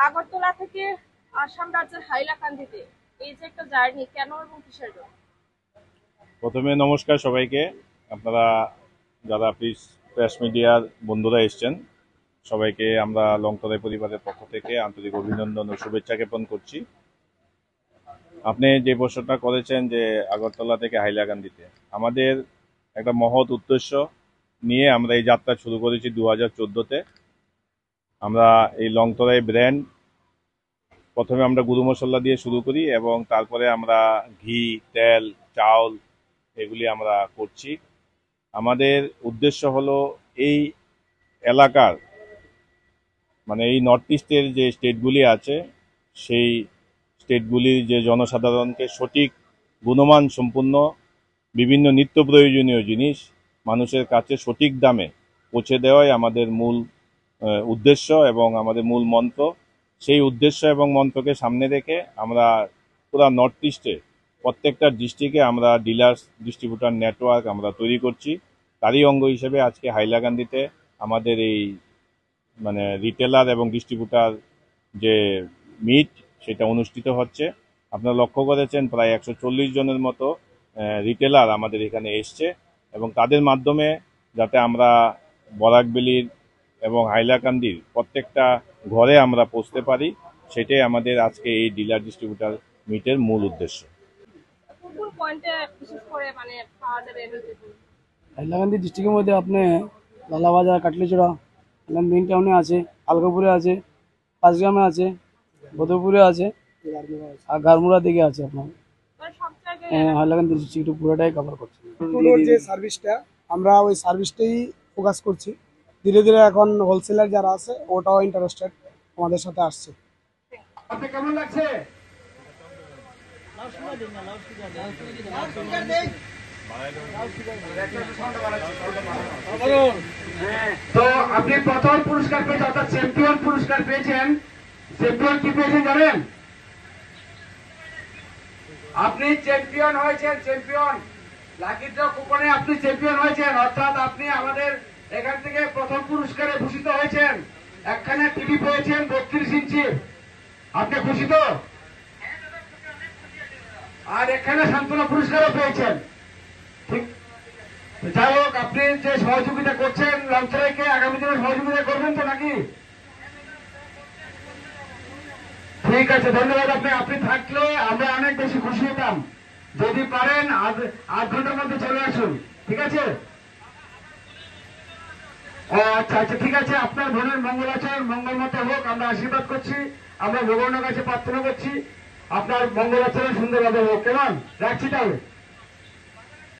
আগরতলা থেকে আসাম রাজ্যের হাইলাকান্দিতে এই যে একটা জার্নি, কেন এবং কিসের জন্য? প্রথমে নমস্কার সবাইকে। আপনারা যারা প্রেস মিডিয়ার বন্ধুরা এসছেন, সবাইকে আমরা লংতরাই পরিবারের পক্ষ থেকে আন্তরিক অভিনন্দন ও শুভেচ্ছা জ্ঞাপন করছি। আপনি যে প্রশ্নটা করেছেন যে আগরতলা থেকে হাইলাকান্দিতে, আমাদের একটা মহৎ উদ্দেশ্য নিয়ে আমরা এই যাত্রা শুরু করেছি 2014-তে। আমরা এই লংতরাই ব্র্যান্ড প্রথমে আমরা গুরু মশলা দিয়ে শুরু করি এবং তারপরে আমরা ঘি, তেল, চাউল এগুলি আমরা করছি। আমাদের উদ্দেশ্য হলো এই এলাকার মানে এই নর্থ ইস্টের যে স্টেটগুলি আছে সেই স্টেটগুলির যে জনসাধারণকে সঠিক গুণমান সম্পন্ন বিভিন্ন নিত্য প্রয়োজনীয় জিনিস মানুষের কাছে সঠিক দামে পৌঁছে দেওয়াই আমাদের মূল উদ্দেশ্য এবং আমাদের মূল মন্ত্র। সেই উদ্দেশ্য এবং মন্ত্রকে সামনে রেখে আমরা পুরো নর্থ ইস্টে প্রত্যেকটা ডিস্ট্রিক্টে আমরা ডিলার্স ডিস্ট্রিবিউটার নেটওয়ার্ক আমরা তৈরি করছি। তারই অঙ্গ হিসেবে আজকে হাইলাকান্দিতে আমাদের এই রিটেলার এবং ডিস্ট্রিবিউটার যে মিট সেটা অনুষ্ঠিত হচ্ছে। আপনারা লক্ষ্য করেছেন প্রায় 140 জনের মতো রিটেলার আমাদের এখানে এসছে এবং তাদের মাধ্যমে যাতে আমরা বরাকবেলির এবং হাইলাকান্দির প্রত্যেকটা ঘরে আমরা পৌঁছতে পারি, সেটাই আমাদের আজকে এই ডিলার ডিস্ট্রিবিউটার মিটের মূল উদ্দেশ্য। হাইলাকান্দি ডিস্ট্রিক্টের মধ্যে আপনি লালাবাজার, কাটলিচড়া, মেইন টাউনে আছে, আলগাপুরে আছে, পাঁচগ্রামে আছে, বদরপুরে আছে আর গারমুড়া দিকে আছে। আপনার হাইলাকান্দি ডিস্ট্রিক্ট পুরোটাই কভার করছে। যে সার্ভিসটা আমরা ওই সার্ভিসটাই ফোকাস করছি। ধীরে ধীরে এখন হোলসেলার যারা আছে ওটাও ইন্টারেস্টেড আমাদের সাথে আসছে। আপনি কেমন লাগছে? তো আপনি প্রথম পুরস্কার পেয়েছেন, অর্থাৎ চ্যাম্পিয়ন পুরস্কার পেয়েছেন। চ্যাম্পিয়ন কি পেয়েছেন জানেন? আপনি চ্যাম্পিয়ন হয়েছেন, চ্যাম্পিয়ন লাকি ড্র কুপনে আপনি চ্যাম্পিয়ন হয়েছেন, অর্থাৎ আপনি আমাদের এখান থেকে প্রথম পুরস্কারে ভূষিত হয়েছেন। একখানে টিভি পেয়েছেন 32 ইঞ্চি। আপনি খুশি তো? আর এখানে সান্ত্বনা পুরস্কারও পেয়েছেন। ঠিক, যাই হোক, আপনি যে সহযোগিতা করছেন লংতরাইকে, আগামী দিনে সহযোগিতা করবেন তো নাকি? ঠিক আছে, ধন্যবাদ। আপনি থাকলে আমরা অনেক বেশি খুশি হতাম। যদি পারেন 8 ঘন্টার মধ্যে চলে আসুন, ঠিক আছে? ও আচ্ছা আচ্ছা, ঠিক আছে। আপনার বোনের মঙ্গলাচরণ মঙ্গলমত হোক, আমরা আশীর্বাদ করছি, আমরা ভগবানের কাছে প্রার্থনা করছি আপনার মঙ্গলাচরণ সুন্দরভাবে হোক। কেমন রাখছি তাহলে?